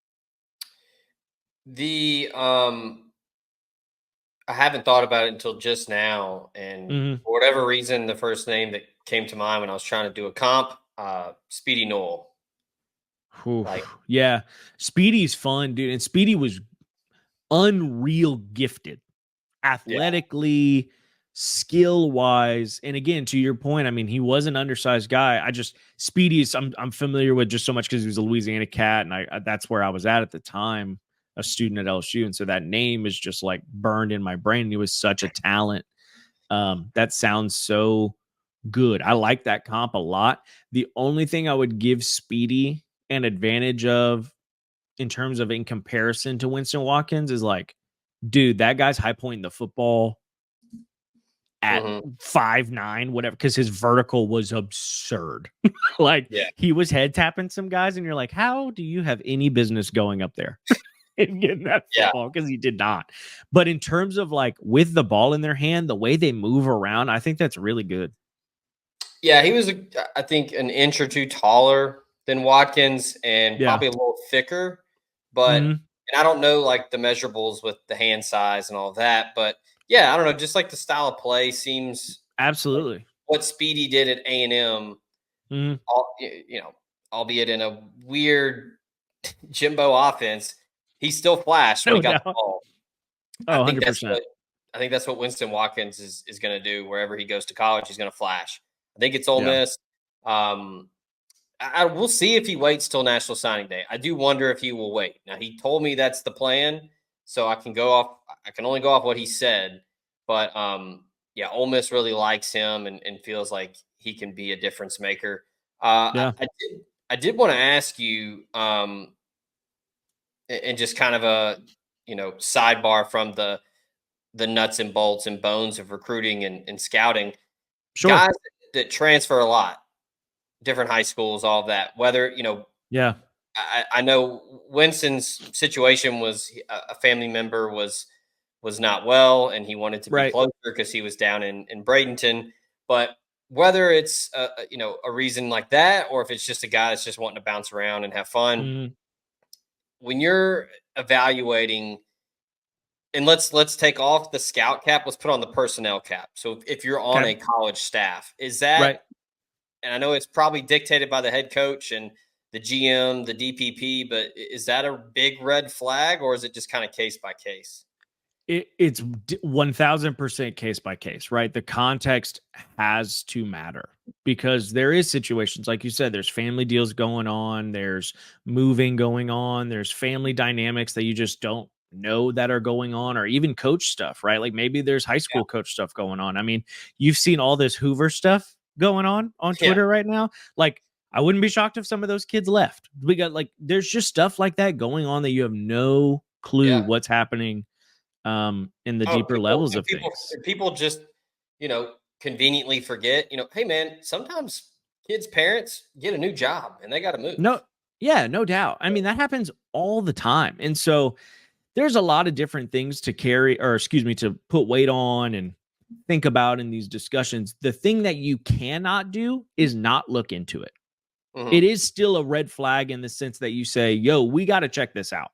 I haven't thought about it until just now, and for whatever reason, the first name that came to mind when I was trying to do a comp, Speedy Noel. Yeah, Speedy's fun, dude, and Speedy was unreal gifted, athletically, skill-wise, and again, to your point, I mean, he was an undersized guy. Speedy's I'm familiar with just so much because he was a Louisiana cat, and that's where I was at the time, a student at LSU, and so that name is just like burned in my brain. He was such a talent. That sounds so good. I like that comp a lot. The only thing I would give Speedy an advantage of in terms of in comparison to Winston Watkins is like, dude, that guy's high pointing the football at 5'9", whatever, because his vertical was absurd. He was head tapping some guys, and you're like, how do you have any business going up there and getting that football? Because he did not. But in terms of like with the ball in their hand, the way they move around, I think that's really good. Yeah, he was, I think, an inch or two taller than Watkins and probably a little thicker. But and I don't know like the measurables with the hand size and all of that, but yeah, I don't know. Just like the style of play seems absolutely like what Speedy did at A&M, albeit in a weird Jimbo offense, he still flashed when he got the ball. Oh, 100%. I think that's what Winston Watkins is going to do wherever he goes to college. He's going to flash. I think it's Ole Miss. I will see if he waits till National Signing Day. I do wonder if he will wait. Now, he told me that's the plan, so I can only go off what he said. But Ole Miss really likes him and feels like he can be a difference maker. I did want to ask you, and just kind of a sidebar from the nuts and bolts and bones of recruiting and scouting. Sure. Guys that transfer a lot. Different high schools, all of that. Whether, I know Winston's situation was a family member was not well, and he wanted to be closer because he was down in Bradenton. But whether it's a reason like that, or if it's just a guy that's just wanting to bounce around and have fun, when you're evaluating, and let's take off the scout cap, let's put on the personnel cap. So if you're on a college staff, is that right? And I know it's probably dictated by the head coach and the GM, the DPP, but is that a big red flag, or is it just kind of case by case? It's 1000% case by case, right? The context has to matter because there is situations, like you said, there's family deals going on, there's moving going on, there's family dynamics that you just don't know that are going on, or even coach stuff, right? Like maybe there's high school coach stuff going on. I mean, you've seen all this Hoover stuff going on Twitter right now. Like, I wouldn't be shocked if some of those kids left. We got there's just stuff like that going on that you have no clue what's happening in the deeper levels of things. People just, conveniently forget, hey man, sometimes kids' parents get a new job and they got to move. No doubt. I mean, that happens all the time. And so there's a lot of different things to to put weight on and think about in these discussions. The thing that you cannot do is not look into it. It is still a red flag in the sense that you say, yo, we got to check this out.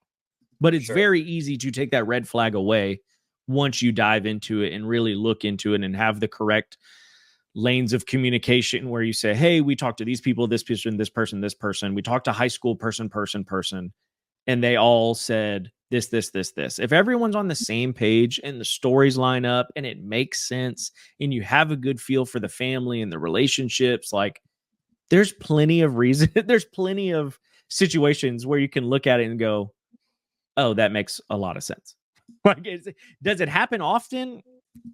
But it's very easy to take that red flag away once you dive into it and really look into it and have the correct lanes of communication where you say, hey, we talked to these people, this person, this person, this person. We talked to high school person, and they all said this. If everyone's on the same page and the stories line up and it makes sense and you have a good feel for the family and the relationships, like there's plenty of reason. There's plenty of situations where you can look at it and go, oh, that makes a lot of sense. Does it happen often?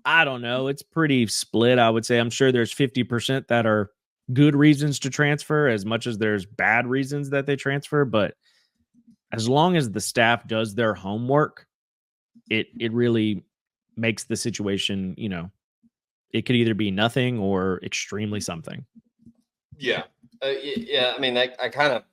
I don't know. It's pretty split, I would say. I'm sure there's 50% that are good reasons to transfer as much as there's bad reasons that they transfer. But as long as the staff does their homework, it really makes the situation, it could either be nothing or extremely something. Yeah. Yeah. I mean, I kind of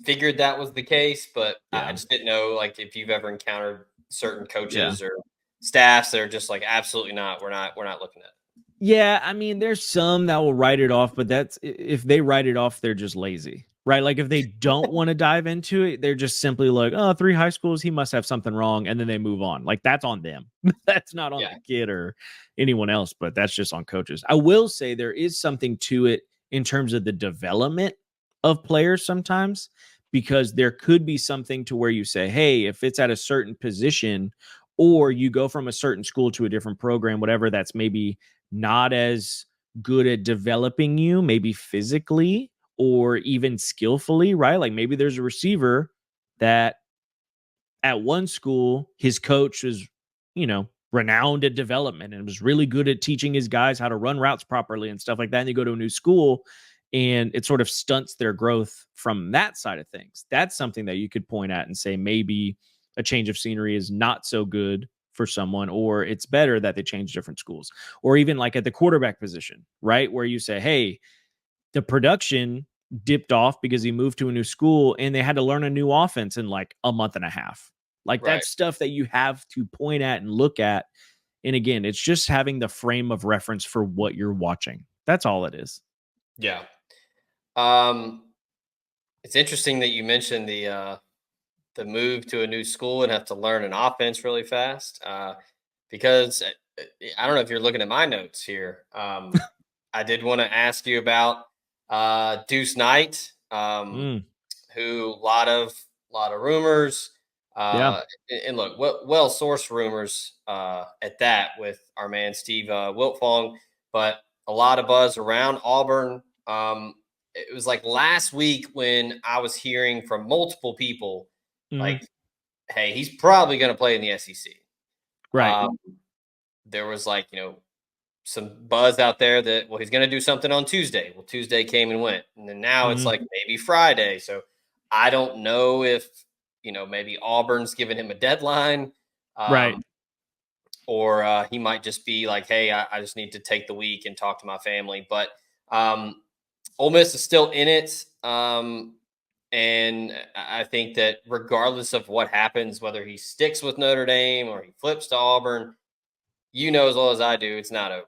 figured that was the case, but I just didn't know, like, if you've ever encountered certain coaches or staffs that are just like, absolutely not. We're not looking at it. Yeah, I mean, there's some that will write it off, but that's if they write it off, they're just lazy, right? Like if they don't want to dive into it, they're just simply like, oh, 3 high schools, he must have something wrong, and then they move on. Like that's on them. That's not on the kid or anyone else, but that's just on coaches. I will say there is something to it in terms of the development of players sometimes, because there could be something to where you say, hey, if it's at a certain position, or you go from a certain school to a different program, whatever, that's maybe not as good at developing you, maybe physically or even skillfully, right? Like maybe there's a receiver that at one school, his coach was, renowned at development and was really good at teaching his guys how to run routes properly and stuff like that. And they go to a new school and it sort of stunts their growth from that side of things. That's something that you could point at and say maybe a change of scenery is not so good for someone, or it's better that they change different schools. Or even like at the quarterback position, right? Where you say, hey, the production dipped off because he moved to a new school and they had to learn a new offense in like a month and a half. Like that's stuff that you have to point at and look at. And again, it's just having the frame of reference for what you're watching. That's all it is. Yeah. It's interesting that you mentioned the move to a new school and have to learn an offense really fast. Because I don't know if you're looking at my notes here. I did want to ask you about Deuce Knight, who a lot of rumors. And look, well sourced rumors at that with our man Steve Wiltfong, but a lot of buzz around Auburn. It was like last week when I was hearing from multiple people, like, hey, he's probably going to play in the SEC. Right. There was like, some buzz out there that, well, he's going to do something on Tuesday. Well, Tuesday came and went. And then now it's like maybe Friday. So I don't know if, maybe Auburn's giving him a deadline. Right. Or he might just be like, hey, I just need to take the week and talk to my family. But Ole Miss is still in it. And I think that regardless of what happens, whether he sticks with Notre Dame or he flips to Auburn, as well as I do, it's not over.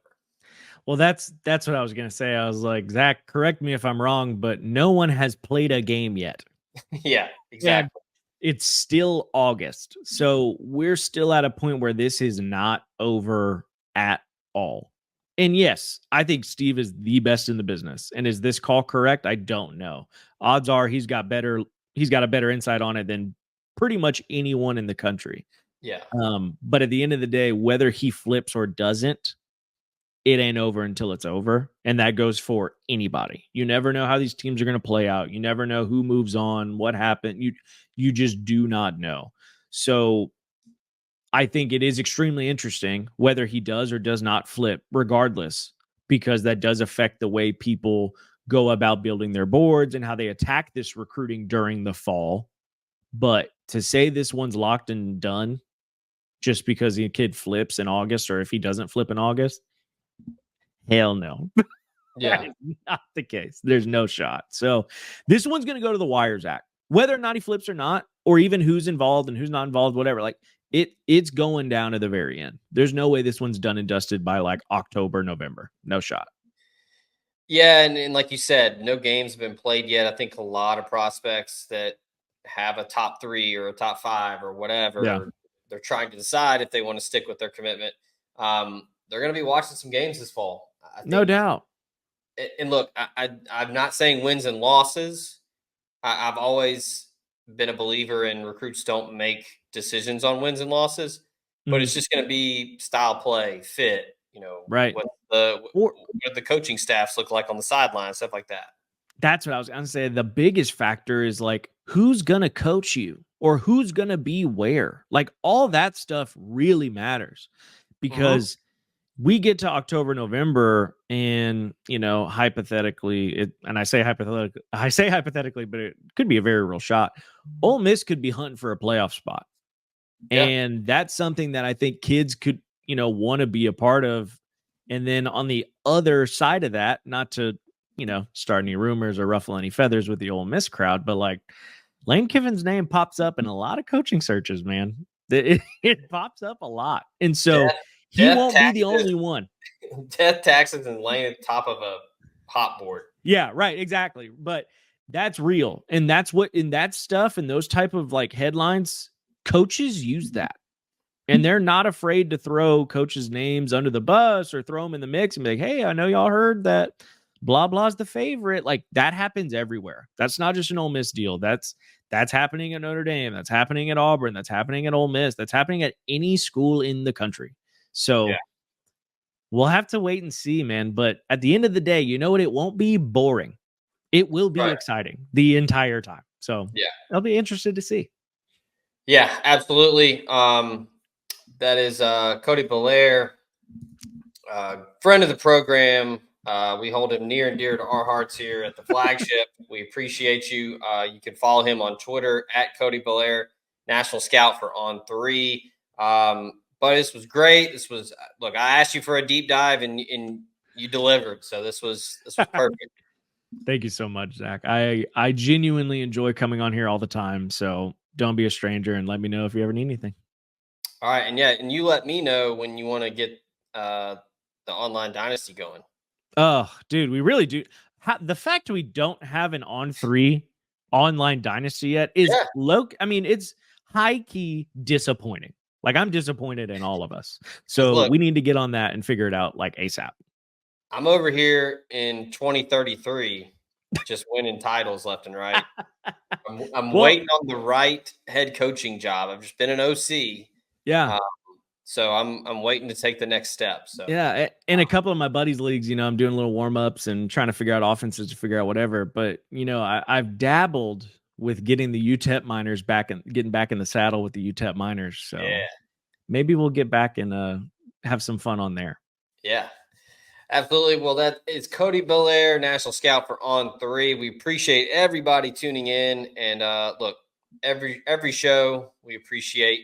Well, that's what I was going to say. I was like, Zach, correct me if I'm wrong, but no one has played a game yet. Yeah, exactly. And it's still August. So we're still at a point where this is not over at all. And yes, I think Steve is the best in the business. And is this call correct? I don't know. Odds are he's got a better insight on it than pretty much anyone in the country. Yeah. But at the end of the day, whether he flips or doesn't, it ain't over until it's over. And that goes for anybody. You never know how these teams are going to play out. You never know who moves on, what happened. You just do not know. So I think it is extremely interesting whether he does or does not flip, regardless, because that does affect the way people go about building their boards and how they attack this recruiting during the fall. But to say this one's locked and done just because the kid flips in August, or if he doesn't flip in August, hell no. Yeah. That is not the case. There's no shot. So this one's going to go to the wire, Zach. Whether or not he flips or not, or even who's involved and who's not involved, whatever, like it's going down to the very end. There's no way this one's done and dusted by like October, November. No shot. Yeah, and like you said, no games have been played yet. I think a lot of prospects that have a top 3 or a top 5 or whatever, they're trying to decide if they want to stick with their commitment. They're going to be watching some games this fall. I think. No doubt. And look, I'm not saying wins and losses. I've always been a believer in recruits don't make decisions on wins and losses, but it's just going to be style play, fit, right. What the coaching staffs look like on the sideline, stuff like that. That's what I was going to say. The biggest factor is like, who's going to coach you or who's going to be where? Like all that stuff really matters because we get to October, November, and hypothetically, and I say hypothetically, but it could be a very real shot. Ole Miss could be hunting for a playoff spot, and that's something that I think kids could want to be a part of. And then on the other side of that, not to start any rumors or ruffle any feathers with the Ole Miss crowd, but like Lane Kiffin's name pops up in a lot of coaching searches, man. It pops up a lot, and so he won't be the only one. Death, taxes, and Lane at the top of a hot board. Yeah, right, exactly. But that's real, and that's what in that stuff and those type of like headlines, coaches use that, and they're not afraid to throw coaches' names under the bus or throw them in the mix and be like, "Hey, I know y'all heard that blah blah's the favorite." Like that happens everywhere. That's not just an Ole Miss deal. That's happening at Notre Dame. That's happening at Auburn. That's happening at Ole Miss. That's happening at any school in the country. So we'll have to wait and see, man. But at the end of the day, you know what? It won't be boring. It will be exciting the entire time. So I'll be interested to see. Yeah, absolutely. That is Cody Bellaire, friend of the program. We hold him near and dear to our hearts here at the Flagship. We appreciate you. You can follow him on Twitter at Cody Bellaire, National Scout for On3. But this was great. This was look. I asked you for a deep dive, and you delivered. So this was perfect. Thank you so much, Zach. I genuinely enjoy coming on here all the time. So don't be a stranger, and let me know if you ever need anything. All right, and you let me know when you want to get the online dynasty going. Oh, dude, we really do. The fact we don't have an On3 online dynasty yet is low. I mean, it's high key disappointing. Like I'm disappointed in all of us. So look, we need to get on that and figure it out like ASAP. I'm over here in 2033, just winning titles left and right. I'm waiting on the right head coaching job. I've just been an OC. Yeah. So I'm waiting to take the next step. So yeah, in a couple of my buddies' leagues, I'm doing little warm-ups and trying to figure out offenses to figure out whatever. But I've dabbled with getting the UTEP miners back and getting back in the saddle with the UTEP miners. So maybe we'll get back and have some fun on there. Yeah, absolutely. Well, that is Cody Bellaire, National Scout for On3. We appreciate everybody tuning in. And look, every show we appreciate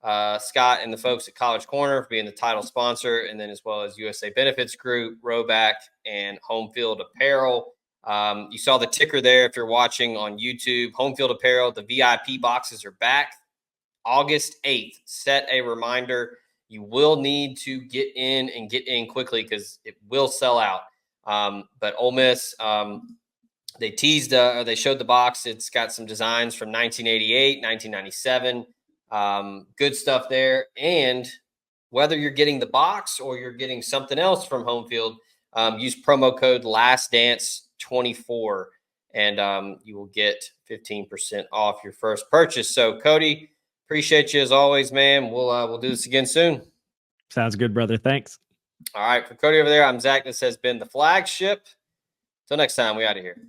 Scott and the folks at College Corner for being the title sponsor, and then as well as USA Benefits Group, Rowback, and Home Field Apparel. You saw the ticker there if you're watching on YouTube. Home Field Apparel, the VIP boxes are back August 8th. Set a reminder. You will need to get in quickly because it will sell out. But Ole Miss, they teased or they showed the box. It's got some designs from 1988, 1997. Good stuff there. And whether you're getting the box or you're getting something else from Home Field, use promo code LASTDANCE24 and you will get 15% off your first purchase. So Cody, appreciate you as always, man. We'll do this again soon. Sounds good, brother. Thanks. All right. For Cody over there, I'm Zach. This has been the Flagship. Till next time, we out of here.